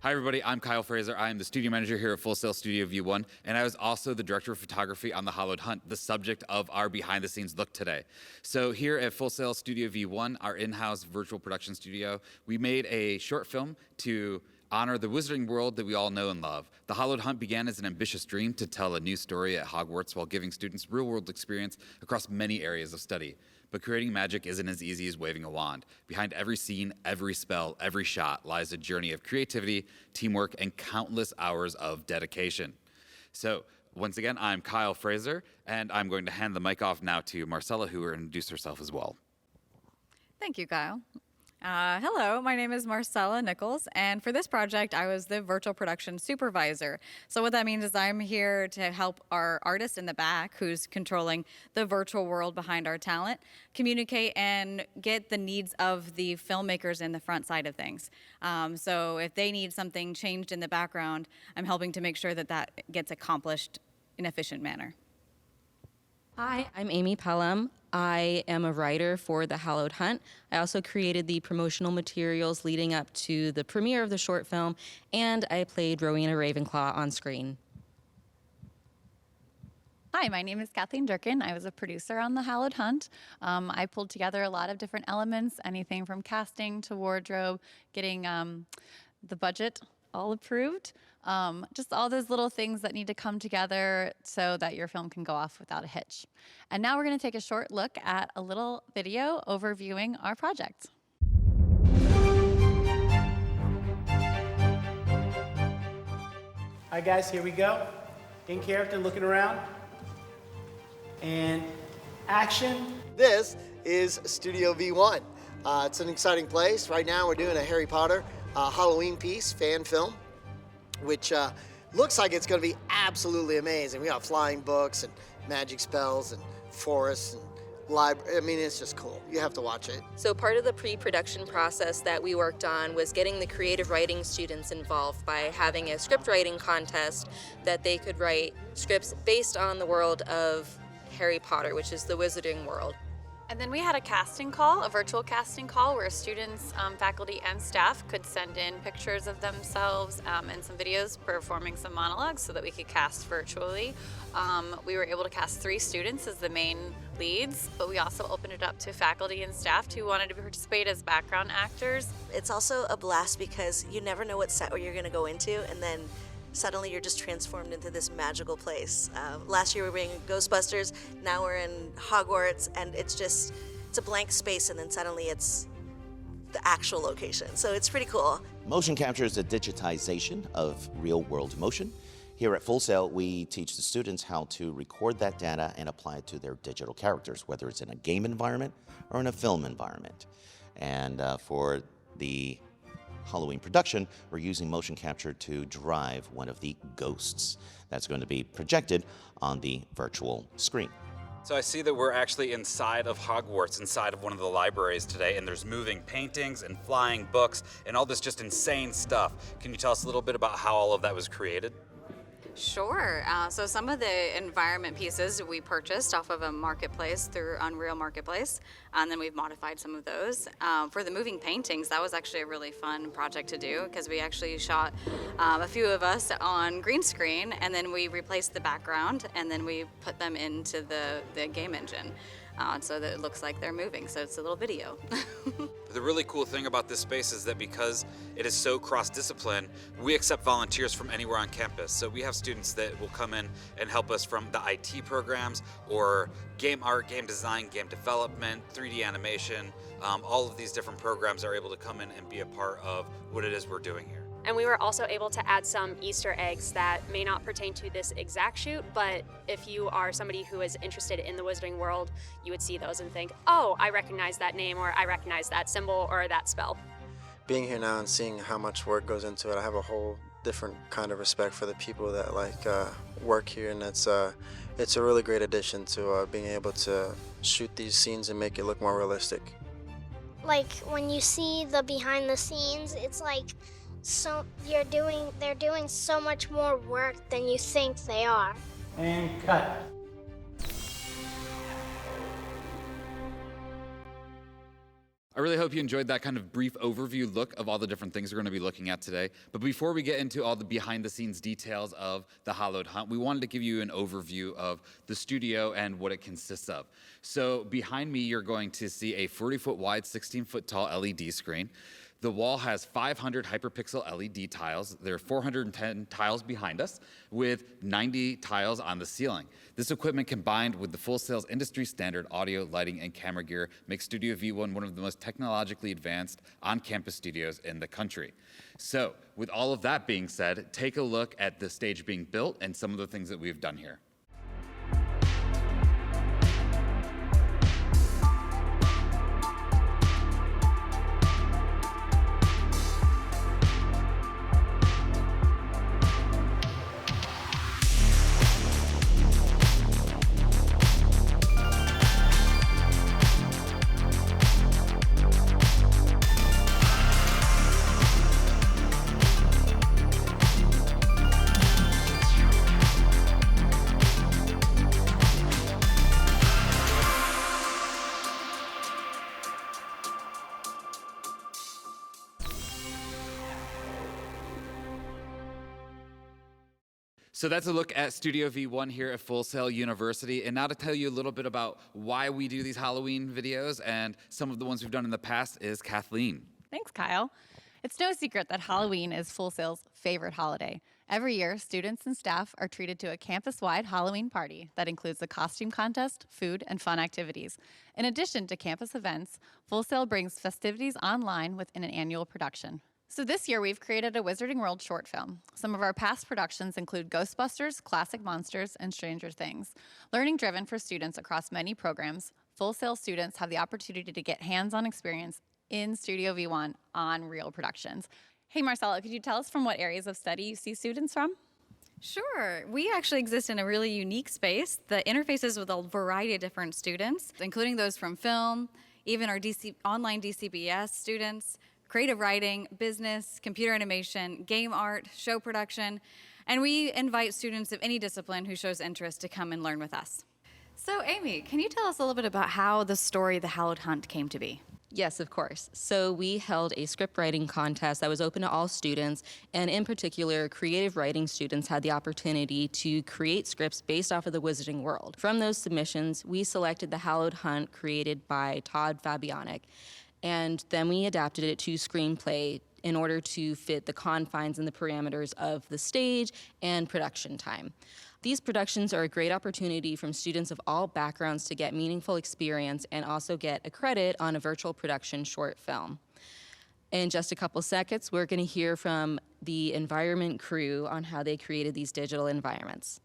Hi everybody, I'm Kyle Fraser. I am the studio manager here at Full Sail Studio V1, and I was also the director of photography on the Hallowed Hunt, the subject of our behind the scenes look today. So here at Full Sail Studio V1, our in-house virtual production studio, we made a short film to honor the wizarding world that we all know and love. The Hallowed Hunt began as an ambitious dream to tell a new story at Hogwarts while giving students real-world experience across many areas of study. But creating magic isn't as easy as waving a wand. Behind every scene, every spell, every shot lies a journey of creativity, teamwork, and countless hours of dedication. So, once again, I'm Kyle Fraser, and I'm going to hand the mic off now to Marcella, who will introduce herself as well. Thank you, Kyle. Hello, my name is Marcella Nichols, and for this project, I was the virtual production supervisor. So what that means is I'm here to help our artist in the back, who's controlling the virtual world behind our talent, communicate and get the needs of the filmmakers in the front side of things. So if they need something changed in the background, I'm helping to make sure that that gets accomplished in an efficient manner. Hi, I'm Amy Pelham. I am a writer for the Hallowed Hunt. I also created the promotional materials leading up to the premiere of the short film, and I played Rowena Ravenclaw on screen. Hi, my name is Kathleen Durkin. I was a producer on the Hallowed Hunt. I pulled together a lot of different elements, anything from casting to wardrobe, getting the budget all approved. Just all those little things that need to come together so that your film can go off without a hitch. And now we're going to take a short look at a little video overviewing our project. All right, guys, here we go. In character, looking around. And action. This is Studio V1. It's an exciting place. Right now we're doing a Harry Potter Halloween piece, fan film, which looks like it's going to be absolutely amazing. We got flying books and magic spells and forests and library. I mean, it's just cool. You have to watch it. So part of the pre-production process that we worked on was getting the creative writing students involved by having a script writing contest that they could write scripts based on the world of Harry Potter, which is the wizarding world. And then we had a casting call, a virtual casting call, where students, faculty, and staff could send in pictures of themselves and some videos performing some monologues so that we could cast virtually. We were able to cast 3 students as the main leads, but we also opened it up to faculty and staff who wanted to participate as background actors. It's also a blast because you never know what set you're going to go into, and then suddenly you're just transformed into this magical place. Last year we were in Ghostbusters, now we're in Hogwarts, and it's a blank space, and then suddenly it's the actual location. So it's pretty cool. Motion capture is a digitization of real-world motion. Here at Full Sail, we teach the students how to record that data and apply it to their digital characters, whether it's in a game environment or in a film environment. And for the Halloween production, we're using motion capture to drive one of the ghosts that's going to be projected on the virtual screen. So I see that we're actually inside of Hogwarts, inside of one of the libraries today, and there's moving paintings and flying books and all this just insane stuff. Can you tell us a little bit about how all of that was created? Sure. So some of the environment pieces we purchased off of a marketplace through Unreal Marketplace, and then we've modified some of those. For the moving paintings, that was actually a really fun project to do because we actually shot a few of us on green screen, and then we replaced the background, and then we put them into the game engine. So that it looks like they're moving, so it's a little video. The really cool thing about this space is that because it is so cross-discipline, we accept volunteers from anywhere on campus. So we have students that will come in and help us from the IT programs or game art, game design, game development, 3D animation. All of these different programs are able to come in and be a part of what it is we're doing here. And we were also able to add some Easter eggs that may not pertain to this exact shoot, but if you are somebody who is interested in the wizarding world, you would see those and think, oh, I recognize that name, or I recognize that symbol or that spell. Being here now and seeing how much work goes into it, I have a whole different kind of respect for the people that work here, and it's a really great addition to being able to shoot these scenes and make it look more realistic. Like when you see the behind the scenes, it's like they're doing so much more work than you think they are. And cut. I really hope you enjoyed that kind of brief overview look of all the different things we're going to be looking at today. But before we get into all the behind-the-scenes details of the Hallowed Hunt, we wanted to give you an overview of the studio and what it consists of. So behind me, you're going to see a 40-foot wide, 16-foot tall LED screen. The wall has 500 hyperpixel LED tiles. There are 410 tiles behind us with 90 tiles on the ceiling. This equipment combined with the Full Sail's industry standard audio, lighting, and camera gear makes Studio V1 one of the most technologically advanced on-campus studios in the country. So with all of that being said, take a look at the stage being built and some of the things that we've done here. So that's a look at Studio V1 here at Full Sail University. And now to tell you a little bit about why we do these Halloween videos and some of the ones we've done in the past is Kathleen. Thanks, Kyle. It's no secret that Halloween is Full Sail's favorite holiday. Every year, students and staff are treated to a campus-wide Halloween party that includes a costume contest, food, and fun activities. In addition to campus events, Full Sail brings festivities online within an annual production. So this year, we've created a Wizarding World short film. Some of our past productions include Ghostbusters, Classic Monsters, and Stranger Things. Learning-driven for students across many programs, Full Sail students have the opportunity to get hands-on experience in Studio V1 on real productions. Hey, Marcella, could you tell us from what areas of study you see students from? Sure. We actually exist in a really unique space that interfaces with a variety of different students, including those from film, even our online DCBS students, creative writing, business, computer animation, game art, show production, and we invite students of any discipline who shows interest to come and learn with us. So Amy, can you tell us a little bit about how the story The Hallowed Hunt came to be? Yes, of course. So we held a script writing contest that was open to all students, and in particular, creative writing students had the opportunity to create scripts based off of the Wizarding World. From those submissions, we selected The Hallowed Hunt, created by Todd Fabianic, and then we adapted it to screenplay in order to fit the confines and the parameters of the stage and production time. These productions are a great opportunity from students of all backgrounds to get meaningful experience and also get a credit on a virtual production short film. In just a couple seconds, we're going to hear from the environment crew on how they created these digital environments.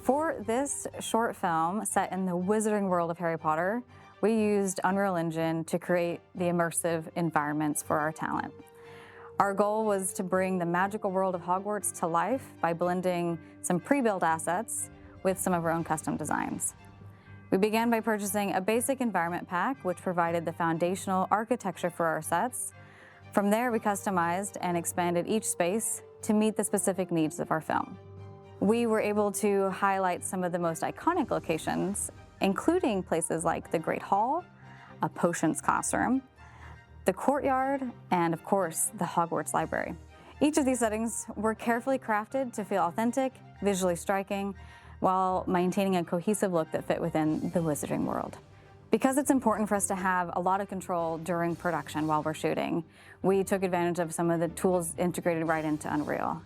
For this short film set in the Wizarding World of Harry Potter, we used Unreal Engine to create the immersive environments for our talent. Our goal was to bring the magical world of Hogwarts to life by blending some pre-built assets with some of our own custom designs. We began by purchasing a basic environment pack, which provided the foundational architecture for our sets. From there, we customized and expanded each space to meet the specific needs of our film. We were able to highlight some of the most iconic locations, including places like the Great Hall, a potions classroom, the courtyard, and of course, the Hogwarts Library. Each of these settings were carefully crafted to feel authentic, visually striking, while maintaining a cohesive look that fit within the Wizarding World. Because it's important for us to have a lot of control during production while we're shooting, we took advantage of some of the tools integrated right into Unreal.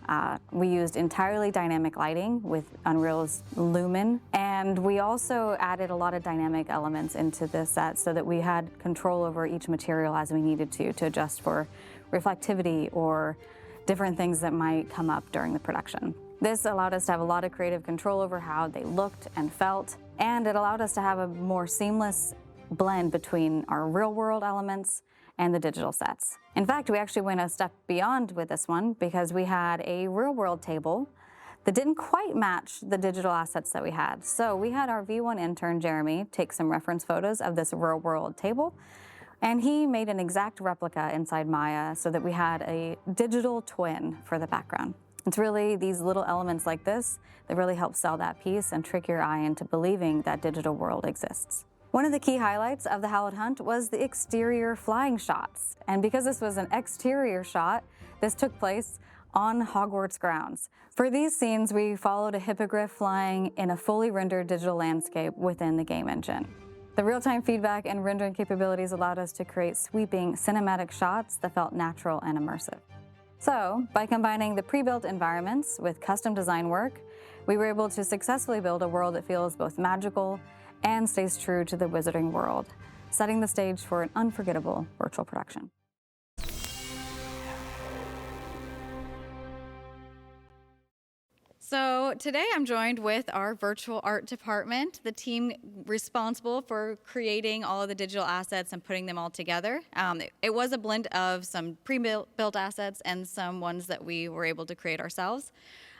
We used entirely dynamic lighting with Unreal's Lumen, and we also added a lot of dynamic elements into the set so that we had control over each material as we needed to adjust for reflectivity or different things that might come up during the production. This allowed us to have a lot of creative control over how they looked and felt, and it allowed us to have a more seamless blend between our real-world elements and the digital sets. In fact, we actually went a step beyond with this one because we had a real-world table that didn't quite match the digital assets that we had. So we had our V1 intern, Jeremy, take some reference photos of this real-world table, and he made an exact replica inside Maya so that we had a digital twin for the background. It's really these little elements like this that really help sell that piece and trick your eye into believing that digital world exists. One of the key highlights of the Hallowed Hunt was the exterior flying shots. And because this was an exterior shot, this took place on Hogwarts grounds. For these scenes, we followed a hippogriff flying in a fully rendered digital landscape within the game engine. The real-time feedback and rendering capabilities allowed us to create sweeping cinematic shots that felt natural and immersive. So, by combining the pre-built environments with custom design work, we were able to successfully build a world that feels both magical and stays true to the wizarding world, setting the stage for an unforgettable virtual production. So today I'm joined with our virtual art department, the team responsible for creating all of the digital assets and putting them all together. It was a blend of some pre-built assets and some ones that we were able to create ourselves.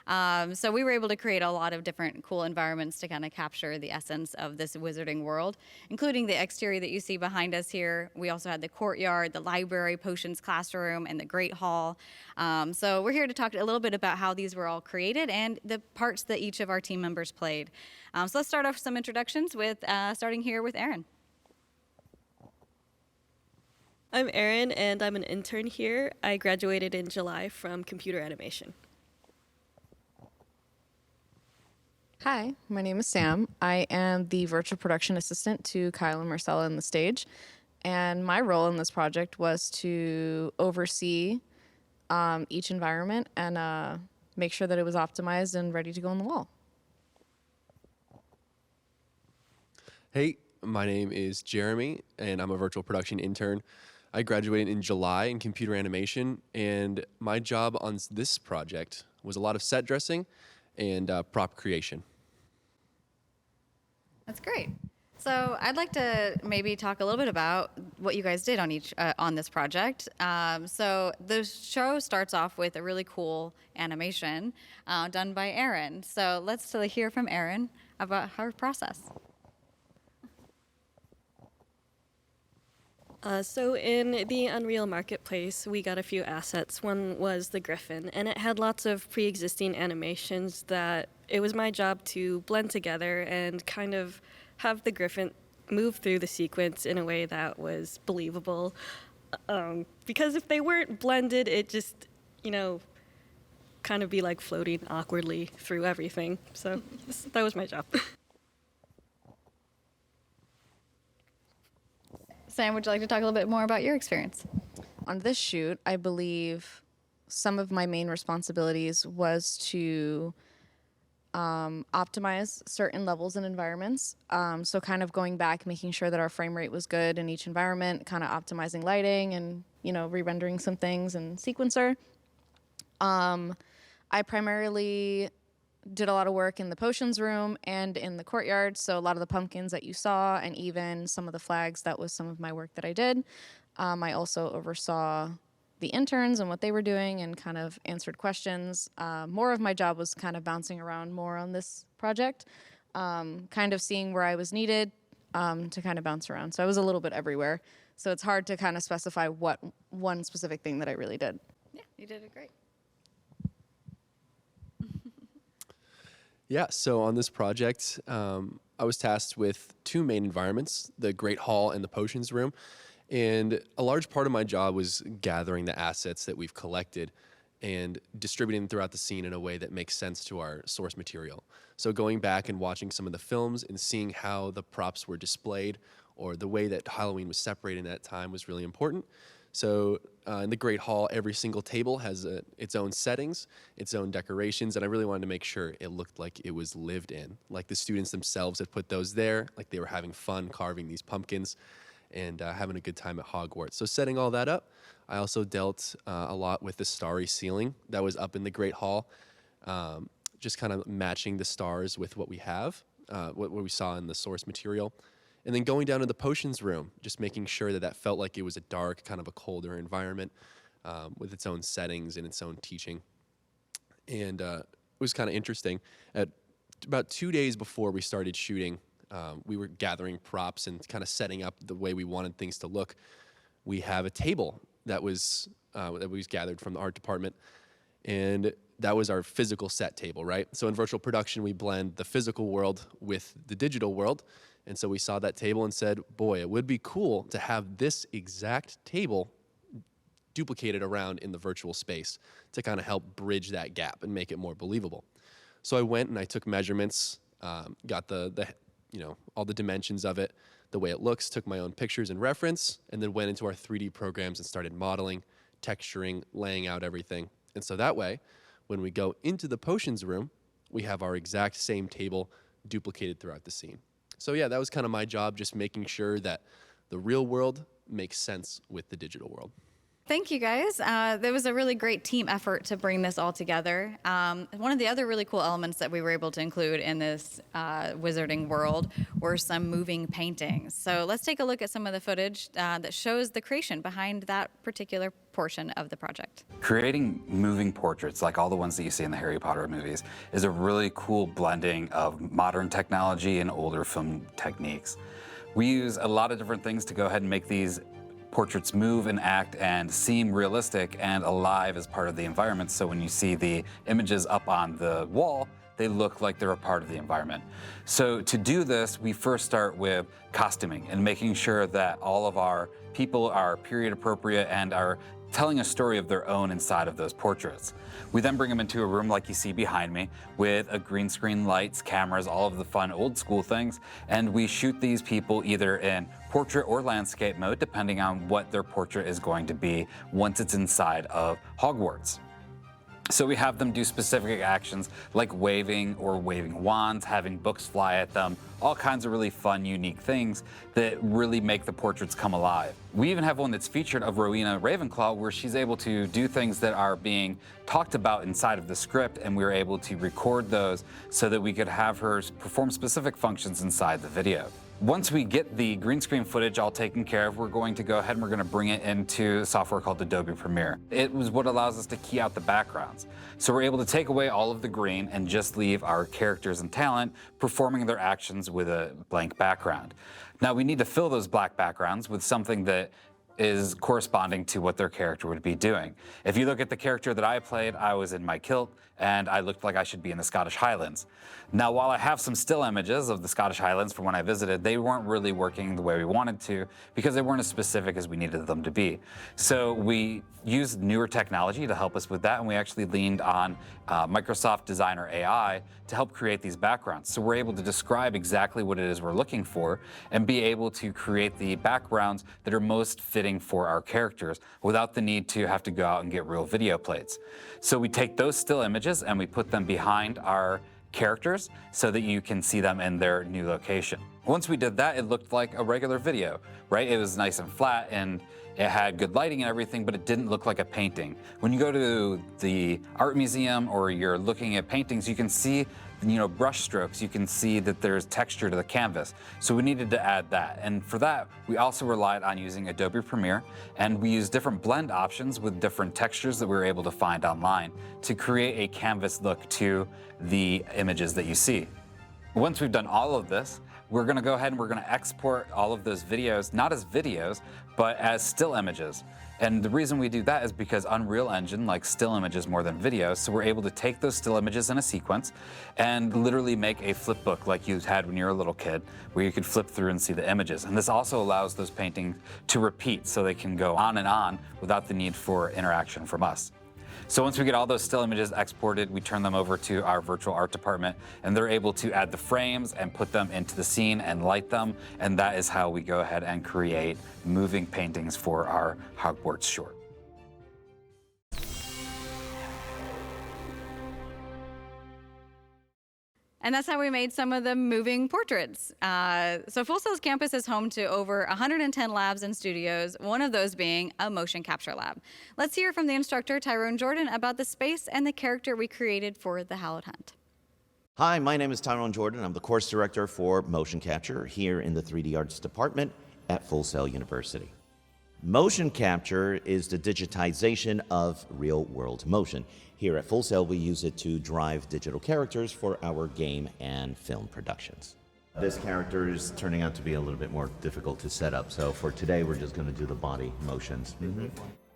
So we were able to create a lot of different cool environments to kind of capture the essence of this wizarding world, including the exterior that you see behind us here. We also had the courtyard, the library, potions classroom, and the Great Hall. So we're here to talk a little bit about how these were all created and the parts that each of our team members played. So let's start off with some introductions with starting here with Erin. I'm Erin, and I'm an intern here. I graduated in July from computer animation. Hi, my name is Sam. I am the virtual production assistant to Kyle and Marcella on the stage. And my role in this project was to oversee each environment and make sure that it was optimized and ready to go on the wall. Hey, my name is Jeremy, and I'm a virtual production intern. I graduated in July in computer animation, and my job on this project was a lot of set dressing and prop creation. That's great. So I'd like to maybe talk a little bit about what you guys did on this project. So the show starts off with a really cool animation done by Erin. So let's hear from Erin about her process. So in the Unreal Marketplace, we got a few assets. One was the Griffin, and it had lots of pre-existing animations that it was my job to blend together and kind of have the Griffin move through the sequence in a way that was believable. Because if they weren't blended, it just, kind of be like floating awkwardly through everything. So that was my job. Sam, would you like to talk a little bit more about your experience? On this shoot, I believe some of my main responsibilities was to optimize certain levels and environments. So kind of going back, making sure that our frame rate was good in each environment, kind of optimizing lighting and, re-rendering some things in Sequencer. I primarily did a lot of work in the potions room and in the courtyard. So a lot of the pumpkins that you saw and even some of the flags, that was some of my work that I did. I also oversaw the interns and what they were doing and kind of answered questions. More of my job was kind of bouncing around more on this project, kind of seeing where I was needed to kind of bounce around. So I was a little bit everywhere. So it's hard to kind of specify what one specific thing that I really did. Yeah, you did it great. Yeah, so on this project, I was tasked with two main environments, the Great Hall and the Potions Room. And a large part of my job was gathering the assets that we've collected and distributing them throughout the scene in a way that makes sense to our source material. So going back and watching some of the films and seeing how the props were displayed or the way that Halloween was separated in that time was really important. So in the Great Hall, every single table has its own settings, its own decorations, and I really wanted to make sure it looked like it was lived in, like the students themselves had put those there, like they were having fun carving these pumpkins and having a good time at Hogwarts. So setting all that up, I also dealt a lot with the starry ceiling that was up in the Great Hall, just kind of matching the stars with what we have, what we saw in the source material. And then going down to the potions room, just making sure that that felt like it was a dark, kind of a colder environment with its own settings and its own teaching. And it was kind of interesting. At about 2 days before we started shooting, we were gathering props and kind of setting up the way we wanted things to look. We have a table that was gathered from the art department, and that was our physical set table, right? So in virtual production, we blend the physical world with the digital world, And so we saw that table and said, boy, it would be cool to have this exact table duplicated around in the virtual space to kind of help bridge that gap and make it more believable. So I went and I took measurements, got the all the dimensions of it, the way it looks, took my own pictures and reference, and then went into our 3D programs and started modeling, texturing, laying out everything. And so that way, when we go into the potions room, we have our exact same table duplicated throughout the scene. So yeah, that was kind of my job, just making sure that the real world makes sense with the digital world. Thank you, guys. There was a really great team effort to bring this all together. One of the other really cool elements that we were able to include in this wizarding world were some moving paintings. So let's take a look at some of the footage that shows the creation behind that particular portion of the project. Creating moving portraits, like all the ones that you see in the Harry Potter movies, is a really cool blending of modern technology and older film techniques. We use a lot of different things to go ahead and make these portraits move and act and seem realistic and alive as part of the environment. So when you see the images up on the wall, they look like they're a part of the environment. So to do this, we first start with costuming and making sure that all of our people are period appropriate and are telling a story of their own inside of those portraits. We then bring them into a room like you see behind me with a green screen, lights, cameras, all of the fun old school things, and we shoot these people either in portrait or landscape mode, depending on what their portrait is going to be once it's inside of Hogwarts. So we have them do specific actions like waving or waving wands, having books fly at them, all kinds of really fun, unique things that really make the portraits come alive. We even have one that's featured of Rowena Ravenclaw where she's able to do things that are being talked about inside of the script, and we were able to record those so that we could have her perform specific functions inside the video. Once we get the green screen footage all taken care of, we're going to go ahead and we're going to bring it into software called Adobe Premiere. It was what allows us to key out the backgrounds. So we're able to take away all of the green and just leave our characters and talent performing their actions with a blank background. Now we need to fill those black backgrounds with something that is corresponding to what their character would be doing. If you look at the character that I played, I was in my kilt and I looked like I should be in the Scottish Highlands. Now, while I have some still images of the Scottish Highlands from when I visited, they weren't really working the way we wanted to because they weren't as specific as we needed them to be. So we used newer technology to help us with that, and we actually leaned on Microsoft Designer AI to help create these backgrounds. So we're able to describe exactly what it is we're looking for and be able to create the backgrounds that are most fitting for our characters without the need to have to go out and get real video plates. So we take those still images and we put them behind our characters so that you can see them in their new location. Once we did that, it looked like a regular video, right? It was nice and flat and it had good lighting and everything, but it didn't look like a painting. When you go to the art museum or you're looking at paintings, you can see brush strokes, you can see that there's texture to the canvas. So we needed to add that. And for that, we also relied on using Adobe Premiere, and we used different blend options with different textures that we were able to find online to create a canvas look to the images that you see. Once we've done all of this, we're gonna go ahead and we're gonna export all of those videos, not as videos, but as still images. And the reason we do that is because Unreal Engine likes still images more than videos, so we're able to take those still images in a sequence and literally make a flip book like you had when you were a little kid, where you could flip through and see the images. And this also allows those paintings to repeat so they can go on and on without the need for interaction from us. So once we get all those still images exported, we turn them over to our virtual art department, and they're able to add the frames and put them into the scene and light them, and that is how we go ahead and create moving paintings for our Hogwarts short. And that's how we made some of the moving portraits. So Full Sail's campus is home to over 110 labs and studios, one of those being a motion capture lab. Let's hear from the instructor, Tyrone Jordan, about the space and the character we created for the Hallowed Hunt. Hi, my name is Tyrone Jordan. I'm the course director for motion capture here in the 3D Arts department at Full Sail University. Motion capture is the digitization of real-world motion. Here at Full Sail, we use it to drive digital characters for our game and film productions. This character is turning out to be a little bit more difficult to set up, so for today, we're just going to do the body motions.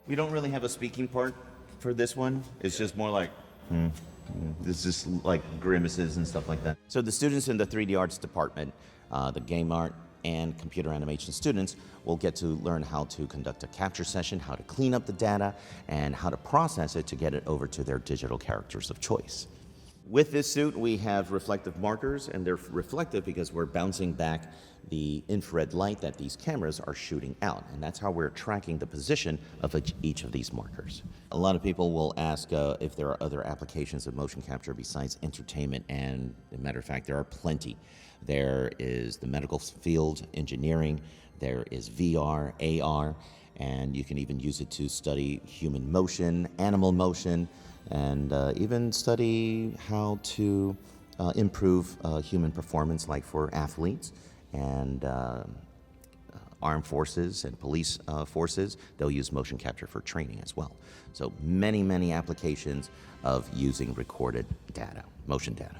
We don't really have a speaking part for this one. It's just more like, It's just like grimaces and stuff like that. So the students in the 3D Arts department The game art and computer animation students will get to learn how to conduct a capture session, how to clean up the data, and how to process it to get it over to their digital characters of choice. With this suit, we have reflective markers, and they're reflective because we're bouncing back the infrared light that these cameras are shooting out, and that's how we're tracking the position of each of these markers. A lot of people will ask if there are other applications of motion capture besides entertainment, and as a matter of fact, there are plenty. There is the medical field, engineering, there is VR, AR, and you can even use it to study human motion, animal motion, and even study how to improve human performance, like for athletes and armed forces and police forces. They'll use motion capture for training as well. So many, many applications of using recorded data, motion data.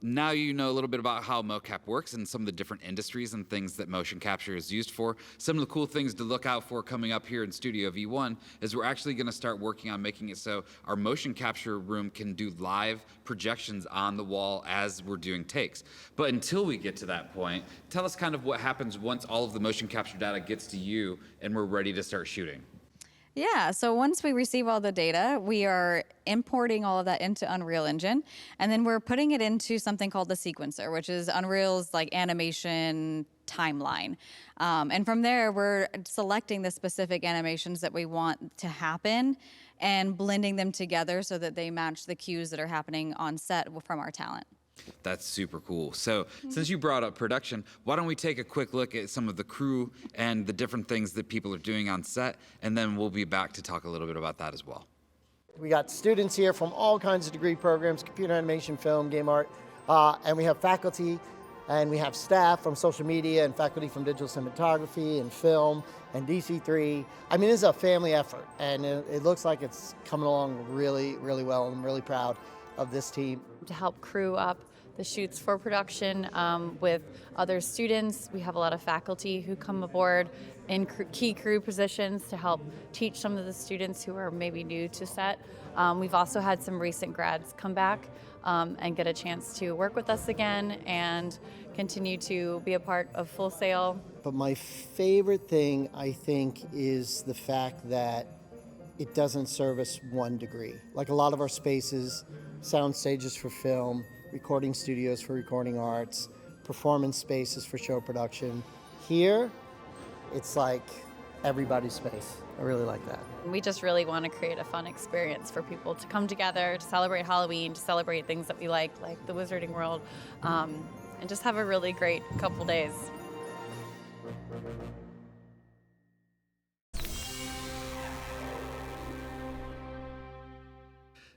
Now you know a little bit about how mocap works and some of the different industries and things that motion capture is used for. Some of the cool things to look out for coming up here in Studio V1 is we're actually going to start working on making it so our motion capture room can do live projections on the wall as we're doing takes. But until we get to that point, tell us kind of what happens once all of the motion capture data gets to you and we're ready to start shooting. Yeah, so once we receive all the data, we are importing all of that into Unreal Engine, and then we're putting it into something called the sequencer, which is Unreal's like animation timeline. And from there, we're selecting the specific animations that we want to happen and blending them together so that they match the cues that are happening on set from our talent. That's super cool. So since you brought up production, why don't we take a quick look at some of the crew and the different things that people are doing on set, and then we'll be back to talk a little bit about that as well. We got students here from all kinds of degree programs, computer animation, film, game art, and we have faculty and we have staff from social media and faculty from digital cinematography and film and DC3. I mean, this is a family effort, and it looks like it's coming along really, really well. I'm really proud of this team. To help crew up the shoots for production with other students. We have a lot of faculty who come aboard in key crew positions to help teach some of the students who are maybe new to set. We've also had some recent grads come back and get a chance to work with us again and continue to be a part of Full Sail. But my favorite thing, I think, is the fact that it doesn't service one degree. Like a lot of our spaces, sound stages for film, recording studios for recording arts, performance spaces for show production. Here, it's like everybody's space. I really like that. We just really want to create a fun experience for people to come together, to celebrate Halloween, to celebrate things that we like the Wizarding World, and just have a really great couple days.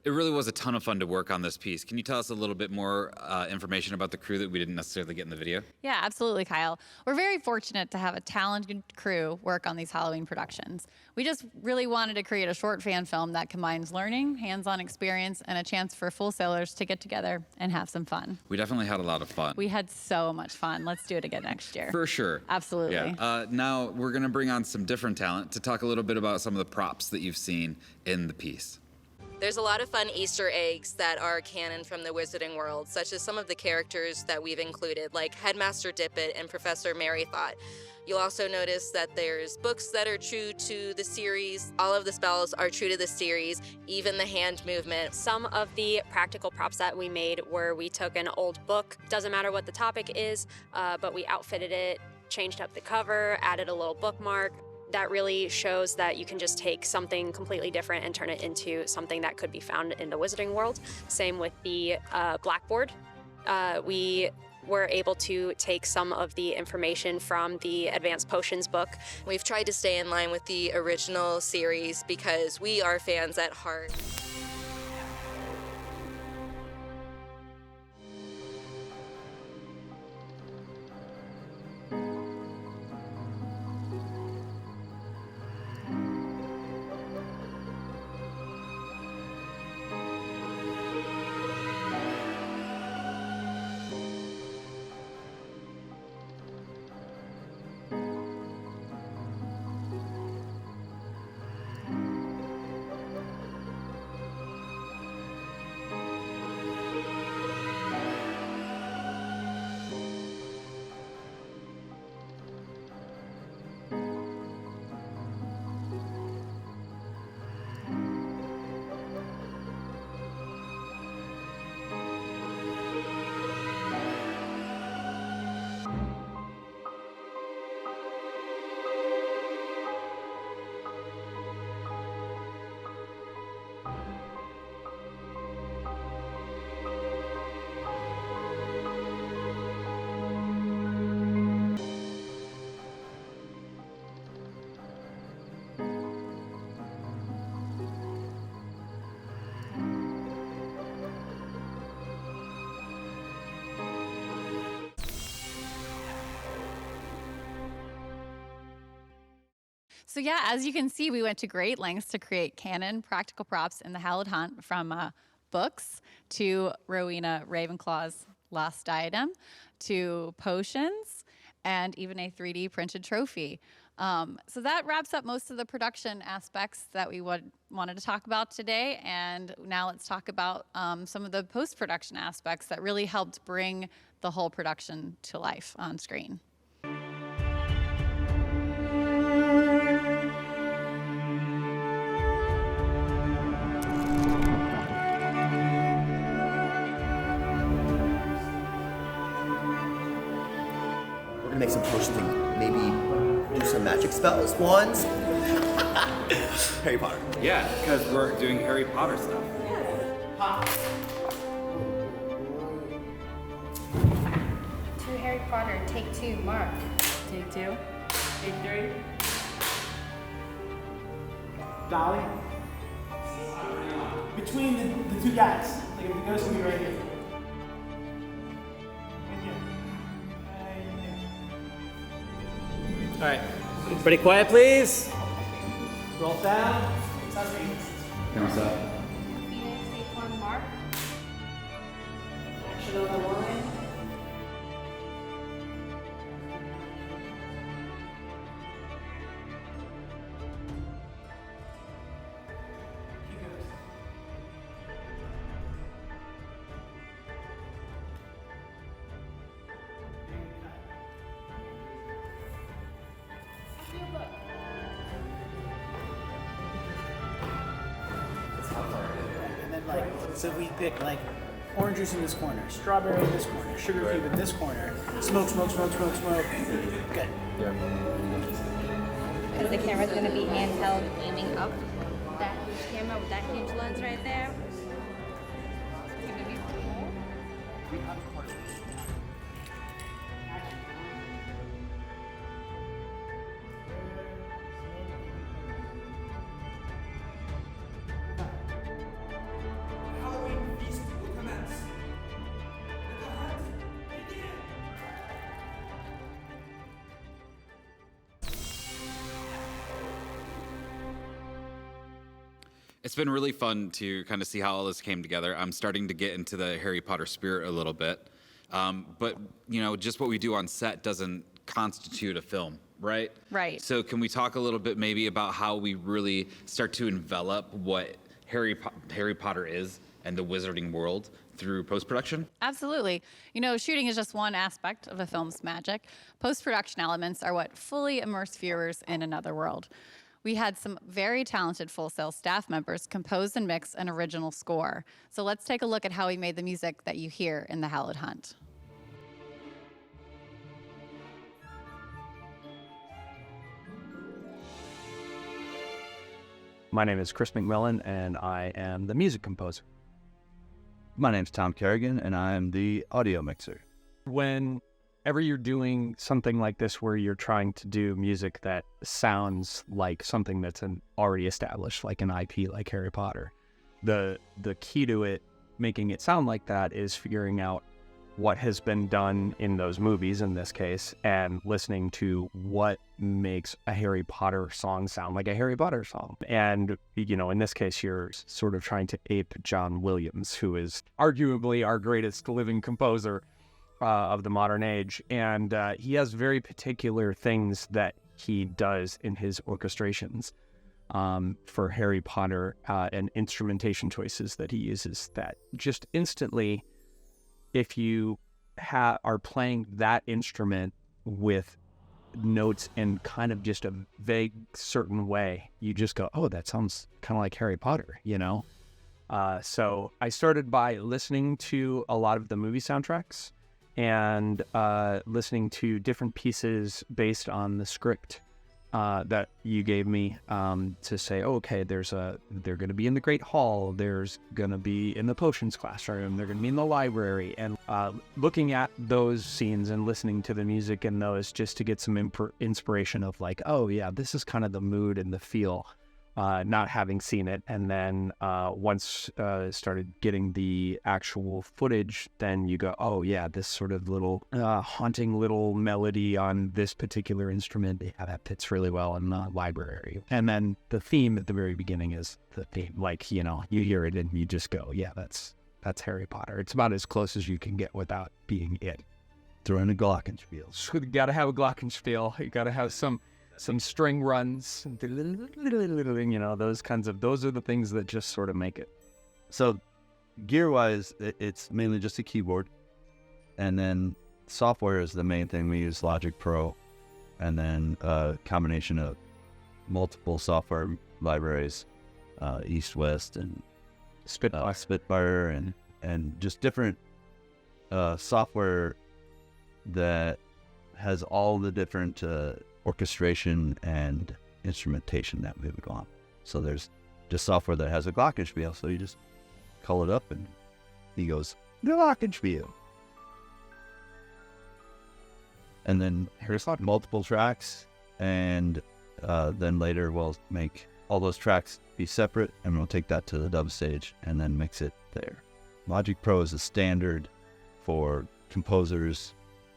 It really was a ton of fun to work on this piece. Can you tell us a little bit more information about the crew that we didn't necessarily get in the video? Yeah, absolutely, Kyle. We're very fortunate to have a talented crew work on these Halloween productions. We just really wanted to create a short fan film that combines learning, hands-on experience, and a chance for Full Sailors to get together and have some fun. We definitely had a lot of fun. We had so much fun. Let's do it again next year. For sure. Absolutely. Yeah. Now we're going to bring on some different talent to talk a little bit about some of the props that you've seen in the piece. There's a lot of fun Easter eggs that are canon from the Wizarding World, such as some of the characters that we've included, like Headmaster Dippet and Professor Merrythought. You'll also notice that there's books that are true to the series. All of the spells are true to the series, even the hand movement. Some of the practical props that we made were we took an old book, doesn't matter what the topic is, but we outfitted it, changed up the cover, added a little bookmark. That really shows that you can just take something completely different and turn it into something that could be found in the Wizarding World. Same with the blackboard. We were able to take some of the information from the Advanced Potions book. We've tried to stay in line with the original series because we are fans at heart. So yeah, as you can see, we went to great lengths to create canon practical props in the Hallowed Hunt, from books to Rowena Ravenclaw's Lost Diadem to potions and even a 3D printed trophy. So that wraps up most of the production aspects that we wanted to talk about today. And now let's talk about some of the post-production aspects that really helped bring the whole production to life on screen. We're gonna make some potions and maybe do some magic spells, wands. Harry Potter. Yeah, because we're doing Harry Potter stuff. To Harry Potter, take 2, Mark. Take 2. Take 3. Dolly. Between the two guys. Like if the ghost will be right here. All right, everybody quiet, please. Roll down. Camera's up. Phoenix, take 1, Mark. Action on the line. And then so we pick orange juice in this corner, strawberry in this corner, sugar cube in this corner, smoke. Good. Because the camera's going to be handheld, aiming up. That huge camera with that huge lens right there. It's going to be cool. It's been really fun to kind of see how all this came together. I'm starting to get into the Harry Potter spirit a little bit. But, just what we do on set doesn't constitute a film, right? Right. So can we talk a little bit maybe about how we really start to envelop what Harry Potter is and the wizarding world through post-production? Absolutely. Shooting is just one aspect of a film's magic. Post-production elements are what fully immerse viewers in another world. We had some very talented Full Sail staff members compose and mix an original score. So let's take a look at how we made the music that you hear in the Hallowed Hunt. My name is Chris McMillan, and I am the music composer. My name's Tom Kerrigan, and I am the audio mixer. Whenever you're doing something like this where you're trying to do music that sounds like something that's already established, like an IP like Harry Potter, the key to it, making it sound like that, is figuring out what has been done in those movies, in this case, and listening to what makes a Harry Potter song sound like a Harry Potter song. And, in this case, you're sort of trying to ape John Williams, who is arguably our greatest living composer of the modern age. And he has very particular things that he does in his orchestrations for Harry Potter, and instrumentation choices that he uses that just instantly, if you are playing that instrument with notes in kind of just a vague certain way, you just go, oh, that sounds kind of like Harry Potter, So I started by listening to a lot of the movie soundtracks and listening to different pieces based on the script that you gave me, to say, oh, okay, they're going to be in the Great Hall, there's going to be in the potions classroom, they're going to be in the library, and looking at those scenes and listening to the music in those just to get some inspiration of oh yeah, this is kind of the mood and the feel not having seen it. And then once started getting the actual footage, then you go, oh yeah, this sort of little haunting little melody on this particular instrument, yeah, that fits really well in the library. And then the theme at the very beginning is the theme. Like, you know, you hear it and you just go, yeah, that's Harry Potter. It's about as close as you can get without being it. Throw in a glockenspiel. So you gotta have a glockenspiel. You gotta have some string runs, you know, those are the things that just sort of make it. So gear-wise, it's mainly just a keyboard. And then software is the main thing. We use Logic Pro, and then a combination of multiple software libraries, East, West, and Spitfire, and just different software that has all the different orchestration and instrumentation that we would want. So there's just software that has a glockenspiel, so you just call it up and he goes, glockenspiel. And then here's multiple tracks, and then later we'll make all those tracks be separate, and we'll take that to the dub stage and then mix it there. Logic Pro is a standard for composers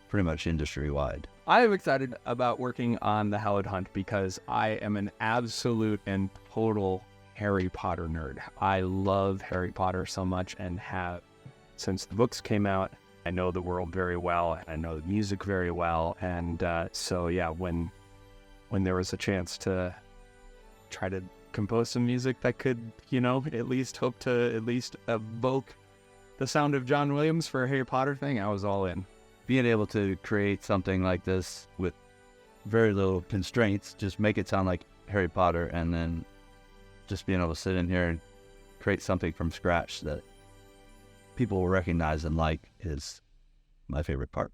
pretty much industry-wide. I am excited about working on the Hallowed Hunt because I am an absolute and total Harry Potter nerd. I love Harry Potter so much and have since the books came out. I know the world very well, and I know the music very well, and so yeah, when there was a chance to try to compose some music that could, you know, at least hope to at least evoke the sound of John Williams for a Harry Potter thing, I was all in. Being able to create something like this with very little constraints, just make it sound like Harry Potter, and then just being able to sit in here and create something from scratch that people will recognize and like is my favorite part.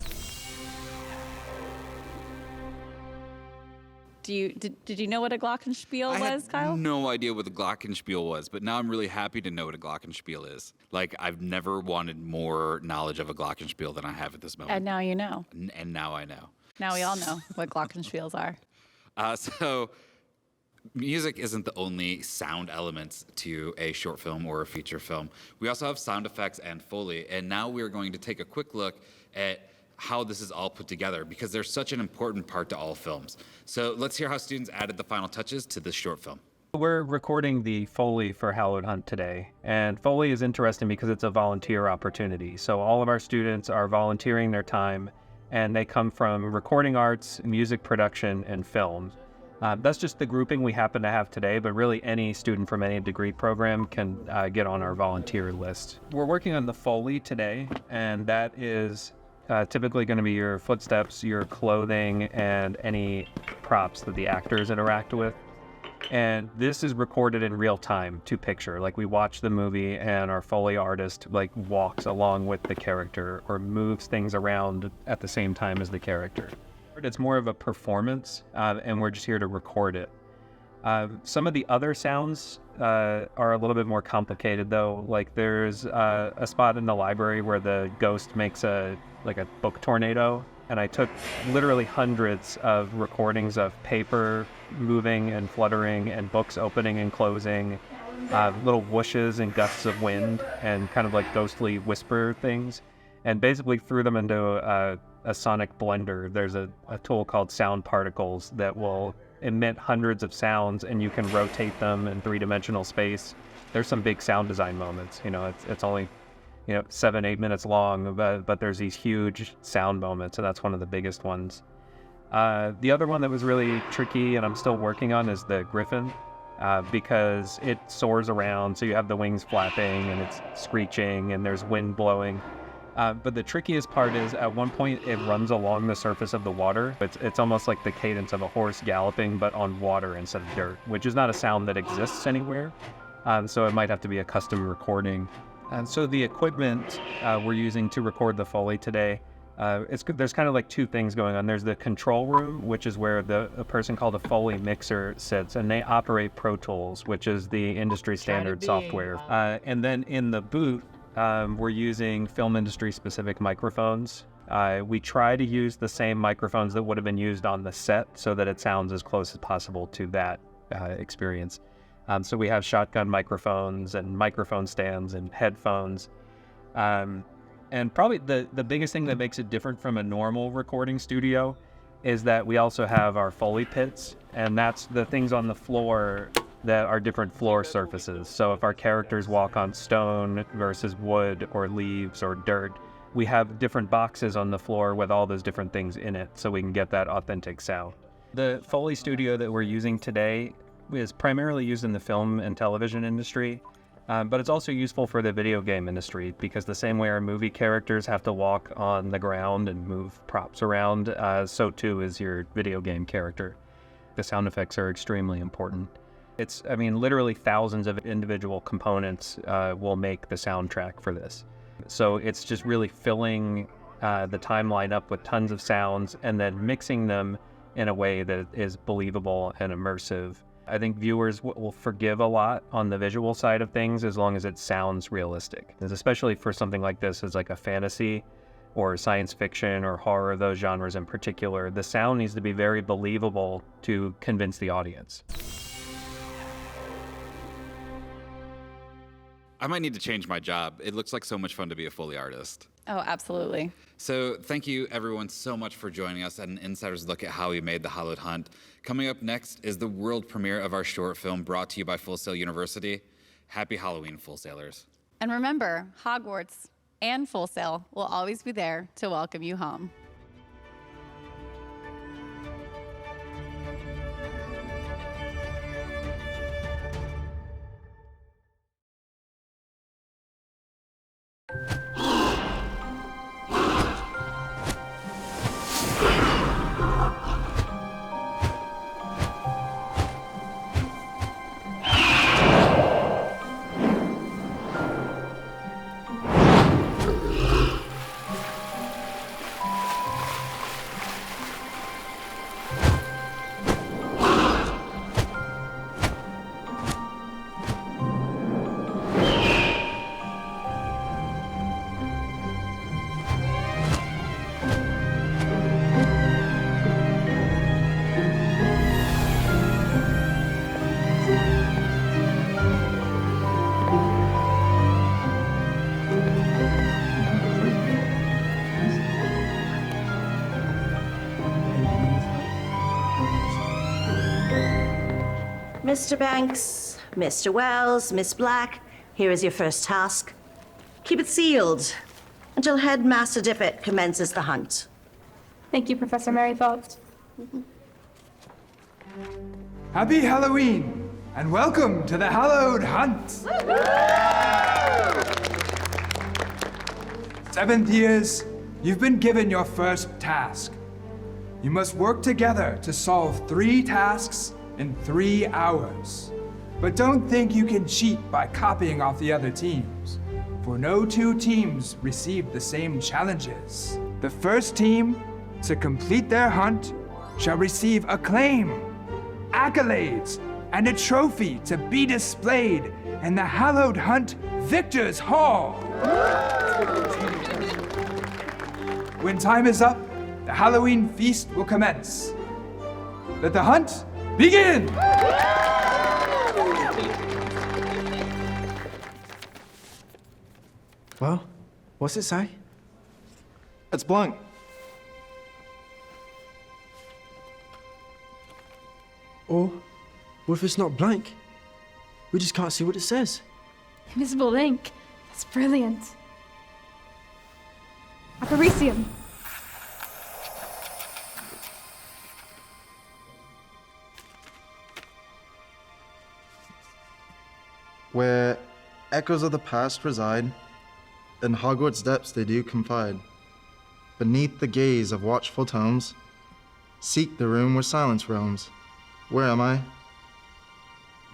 Did you know what a glockenspiel was, Kyle? I had no idea what the glockenspiel was, but now I'm really happy to know what a glockenspiel is. Like, I've never wanted more knowledge of a glockenspiel than I have at this moment. And now you know. And now I know. Now we all know what glockenspiels are. So music isn't the only sound elements to a short film or a feature film. We also have sound effects and Foley, and now we're going to take a quick look at how this is all put together, because they're such an important part to all films. So let's hear how students added the final touches to this short film. We're recording the Foley for Hallowed Hunt today, and Foley is interesting because it's a volunteer opportunity. So all of our students are volunteering their time, and they come from recording arts, music production, and film. That's just the grouping we happen to have today, but really any student from any degree program can get on our volunteer list. We're working on the Foley today, and that is typically going to be your footsteps, your clothing, and any props that the actors interact with. And this is recorded in real time to picture. Like, we watch the movie and our Foley artist like walks along with the character or moves things around at the same time as the character. It's more of a performance, and we're just here to record it. Some of the other sounds are a little bit more complicated, though. Like, there's a spot in the library where the ghost makes a book tornado, and I took literally hundreds of recordings of paper moving and fluttering and books opening and closing, little whooshes and gusts of wind and kind of like ghostly whisper things, and basically threw them into a sonic blender. There's a tool called Sound Particles that will emit hundreds of sounds, and you can rotate them in three-dimensional space. There's some big sound design moments. You know, it's only 7-8 minutes long, but there's these huge sound moments, and that's one of the biggest ones. The other one that was really tricky, and I'm still working on, is the griffin, because it soars around, so you have the wings flapping, and it's screeching, and there's wind blowing. But the trickiest part is, at one point, it runs along the surface of the water. It's almost like the cadence of a horse galloping, but on water instead of dirt, which is not a sound that exists anywhere. So it might have to be a custom recording. And so the equipment we're using to record the Foley today, there's kind of like two things going on. There's the control room, which is where a person called a Foley mixer sits, and they operate Pro Tools, which is the industry standard software. And then in the booth, we're using film industry specific microphones. We try to use the same microphones that would have been used on the set so that it sounds as close as possible to that experience. So we have shotgun microphones and microphone stands and headphones. And probably the biggest thing that makes it different from a normal recording studio is that we also have our Foley pits, and that's the things on the floor that are different floor surfaces. So if our characters walk on stone versus wood or leaves or dirt, we have different boxes on the floor with all those different things in it so we can get that authentic sound. The Foley studio that we're using today is primarily used in the film and television industry, but it's also useful for the video game industry because the same way our movie characters have to walk on the ground and move props around, so too is your video game character. The sound effects are extremely important. I mean, literally thousands of individual components will make the soundtrack for this. So it's just really filling the timeline up with tons of sounds and then mixing them in a way that is believable and immersive. I think viewers will forgive a lot on the visual side of things as long as it sounds realistic. Especially for something like this as like a fantasy or science fiction or horror, those genres in particular, the sound needs to be very believable to convince the audience. I might need to change my job. It looks like so much fun to be a Foley artist. Oh, absolutely. So thank you everyone so much for joining us at an insider's look at how we made the Hallowed Hunt. Coming up next is the world premiere of our short film brought to you by Full Sail University. Happy Halloween, Full Sailors. And remember, Hogwarts and Full Sail will always be there to welcome you home. Mr. Banks, Mr. Wells, Miss Black, here is your first task. Keep it sealed until Headmaster Dippet commences the hunt. Thank you, Professor Merrythought. Happy Halloween, and welcome to the Hallowed Hunt! 7th years, you've been given your first task. You must work together to solve 3 tasks in 3 hours. But don't think you can cheat by copying off the other teams, for no 2 teams received the same challenges. The first team to complete their hunt shall receive acclaim, accolades, and a trophy to be displayed in the Hallowed Hunt Victor's Hall. When time is up, the Halloween feast will commence. Let the hunt begin! Well, what's it say? It's blank. Or, what if it's not blank? We just can't see what it says. Invisible ink. That's brilliant. Aparicium. Where echoes of the past reside, in Hogwarts depths they do confide. Beneath the gaze of watchful tomes, seek the room where silence roams. Where am I?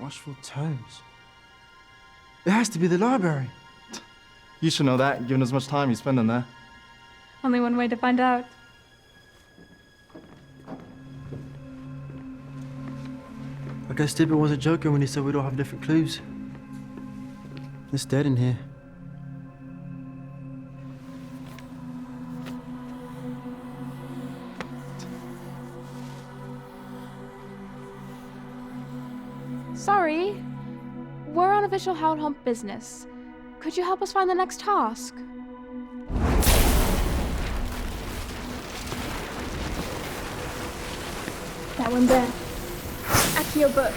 Watchful tomes. It has to be the library. You should know that, given as much time you spend in there. Only one way to find out. I guess Dippet wasn't joking when he said we'd all have different clues. It's dead in here. Sorry, we're on official Hallowed Hunt business. Could you help us find the next task? That one there. Accio book.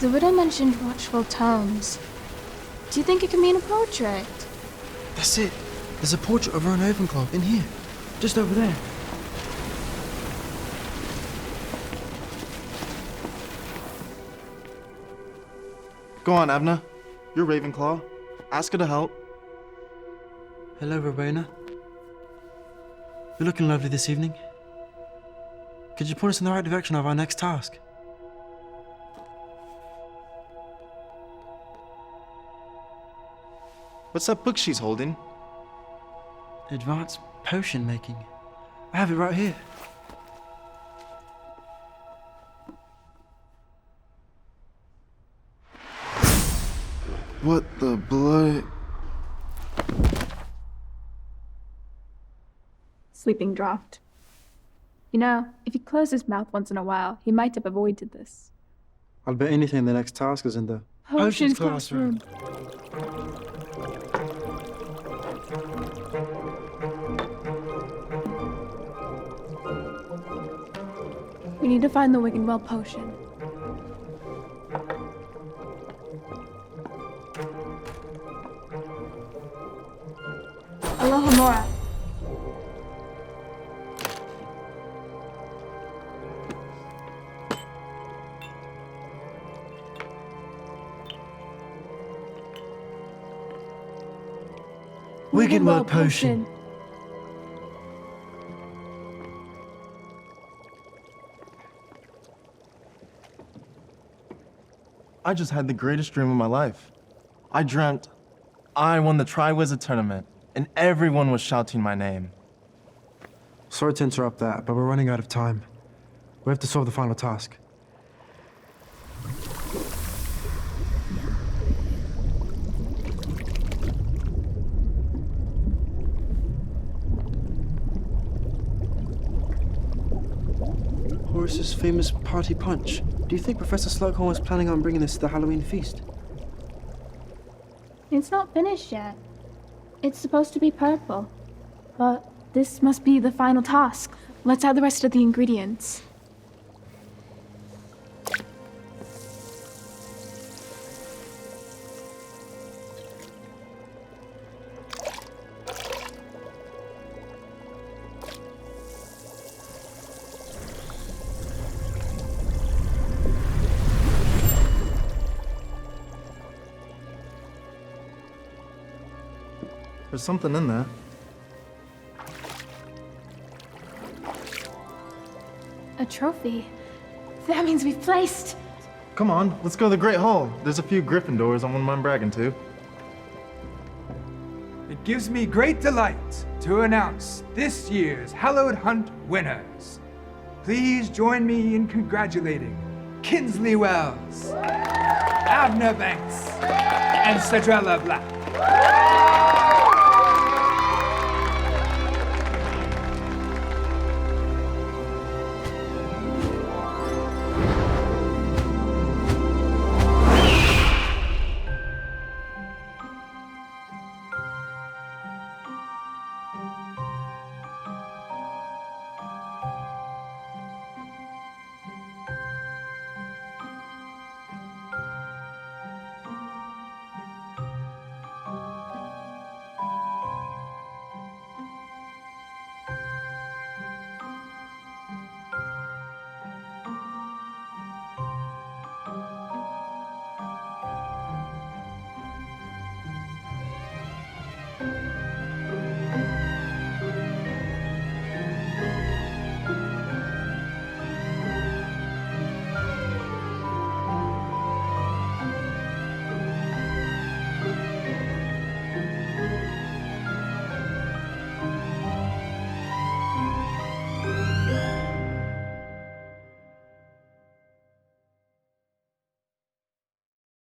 The riddle mentioned watchful tones. Do you think it could mean a portrait? That's it. There's a portrait of her in Ravenclaw in here. Just over there. Go on, Abner. You're Ravenclaw. Ask her to help. Hello, Rowena. You're looking lovely this evening. Could you point us in the right direction of our next task? What's that book she's holding? Advanced potion making. I have it right here. What the blood? Sleeping draught. You know, if he closed his mouth once in a while, he might have avoided this. I'll bet anything the next task is in the Potions classroom. We need to find the Wiggenweld potion. Aloha Mora. Wiggenweld potion. I just had the greatest dream of my life. I dreamt I won the Triwizard Tournament, and everyone was shouting my name. Sorry to interrupt that, but we're running out of time. We have to solve the final task. Horace's famous party punch. Do you think Professor Slughorn was planning on bringing this to the Halloween feast? It's not finished yet. It's supposed to be purple. But this must be the final task. Let's add the rest of the ingredients. There's something in there. A trophy. That means we've placed. Come on, let's go to the Great Hall. There's a few Gryffindors I wouldn't mind bragging to. It gives me great delight to announce this year's Hallowed Hunt winners. Please join me in congratulating Kinsley Wells, Abner Banks, and Cedrella Black.